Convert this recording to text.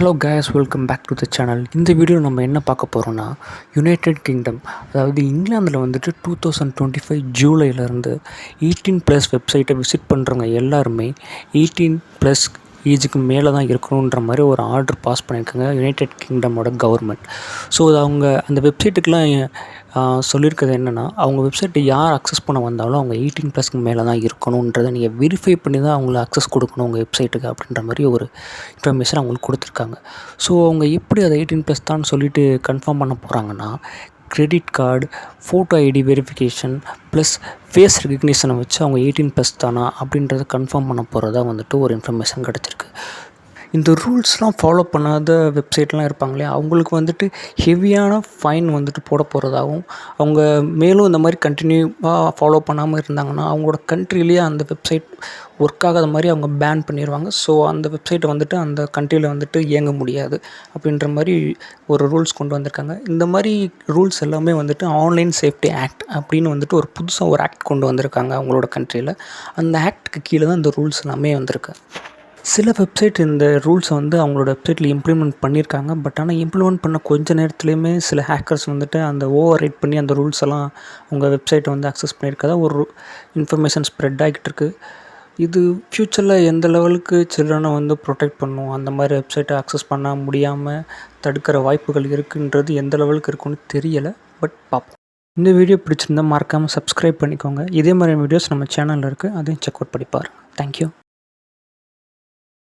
Hello guys, welcome back to the channel. இந்த video நம்ம என்ன பார்க்க போகிறோம்னா, யுனைடெட் கிங்டம், அதாவது இங்கிலாந்தில் வந்துட்டு 2025 ஜூலைலேருந்து 18+ வெப்சைட்டை விசிட் பண்ணுறவங்க எல்லாருமே 18+ ஏஜுக்கு மேலே தான் இருக்கணுன்ற மாதிரி ஒரு ஆர்டர் பாஸ் பண்ணியிருக்காங்க யுனைடெட் கிங்டமோட கவர்மெண்ட். ஸோ அவங்க அந்த வெப்சைட்டுக்கெலாம் சொல்லியிருக்கிறது என்னென்னா, அவங்க வெப்சைட்டை யார் அக்சஸ் பண்ண வந்தாலும் அவங்க 18+ மேலே தான் இருக்கணுன்றதை நீங்கள் வெரிஃபை பண்ணி தான் அவங்கள அக்சஸ் கொடுக்கணும் உங்கள் வெப்சைட்டுக்கு அப்படின்ற மாதிரி ஒரு இன்ஃபர்மேஷன் அவங்களுக்கு கொடுத்துருக்காங்க. ஸோ அவங்க எப்படி அதை 18+ தான் சொல்லிட்டு கன்ஃபார்ம் பண்ண போகிறாங்கன்னா, credit card, photo ID verification plus face ரெகக்னிஷனை வச்சு அவங்க 18+ தானா அப்படின்றத கன்ஃபார்ம் பண்ண போகிறதா வந்துட்டு ஒரு இன்ஃபர்மேஷன் கிடச்சிருக்கு. இந்த ரூல்ஸ்லாம் ஃபாலோ பண்ணாத வெப்சைட்லாம் இருப்பாங்களே, அவங்களுக்கு வந்துட்டு ஹெவியான ஃபைன் வந்துட்டு போட போகிறதாகவும், அவங்க மேலும் இந்த மாதிரி கண்டினியூவாக ஃபாலோ பண்ணாமல் இருந்தாங்கன்னா அவங்களோட கண்ட்ரிலேயே அந்த வெப்சைட் ஒர்க் ஆகாத மாதிரி அவங்க பேன் பண்ணிடுவாங்க. ஸோ அந்த வெப்சைட்டை வந்துட்டு அந்த கண்ட்ரியில் வந்துட்டு இயங்க முடியாது அப்படின்ற மாதிரி ஒரு ரூல்ஸ் கொண்டு வந்திருக்காங்க. இந்த மாதிரி ரூல்ஸ் எல்லாமே வந்துட்டு ஆன்லைன் சேஃப்டி ஆக்ட் அப்படின்னு வந்துட்டு ஒரு புதுசாக ஒரு ஆக்ட் கொண்டு வந்திருக்காங்க அவங்களோட கண்ட்ரியில். அந்த ஆக்டுக்கு கீழே தான் இந்த ரூல்ஸ் எல்லாமே வந்திருக்கு. சில வெப்சைட் இந்த ரூல்ஸை வந்து அவங்களோட வெப்சைட்டில் இம்ப்ளிமெண்ட் பண்ணியிருக்காங்க. பட் ஆனால் இம்ப்ளிமெண்ட் பண்ண கொஞ்ச நேரத்துலையுமே சில ஹேக்கர்ஸ் வந்துட்டு அந்த ஓவர் ரைட் பண்ணி அந்த ரூல்ஸ் எல்லாம் உங்கள் வெப்சைட்டை வந்து அக்சஸ் பண்ணியிருக்கதா ஒரு இன்ஃபர்மேஷன் ஸ்ப்ரெட் ஆகிட்டு இருக்கு. இது ஃப்யூச்சரில் எந்த லெவலுக்கு சில்ட்ரனை வந்து ப்ரொடெக்ட் பண்ணும், அந்த மாதிரி வெப்சைட்டை அக்சஸ் பண்ண முடியாமல் தடுக்கிற வாய்ப்புகள் இருக்குன்றது எந்த லெவலுக்கு இருக்குன்னு தெரியலை. பட் பார்ப்போம். இந்த வீடியோ பிடிச்சிருந்தால் மறக்காமல் சப்ஸ்கிரைப் பண்ணிக்கோங்க. இதே மாதிரி வீடியோஸ் நம்ம சேனலில் இருக்குது, அதையும் செக் அவுட் பண்ணி பாருங்கள். தேங்க்யூ.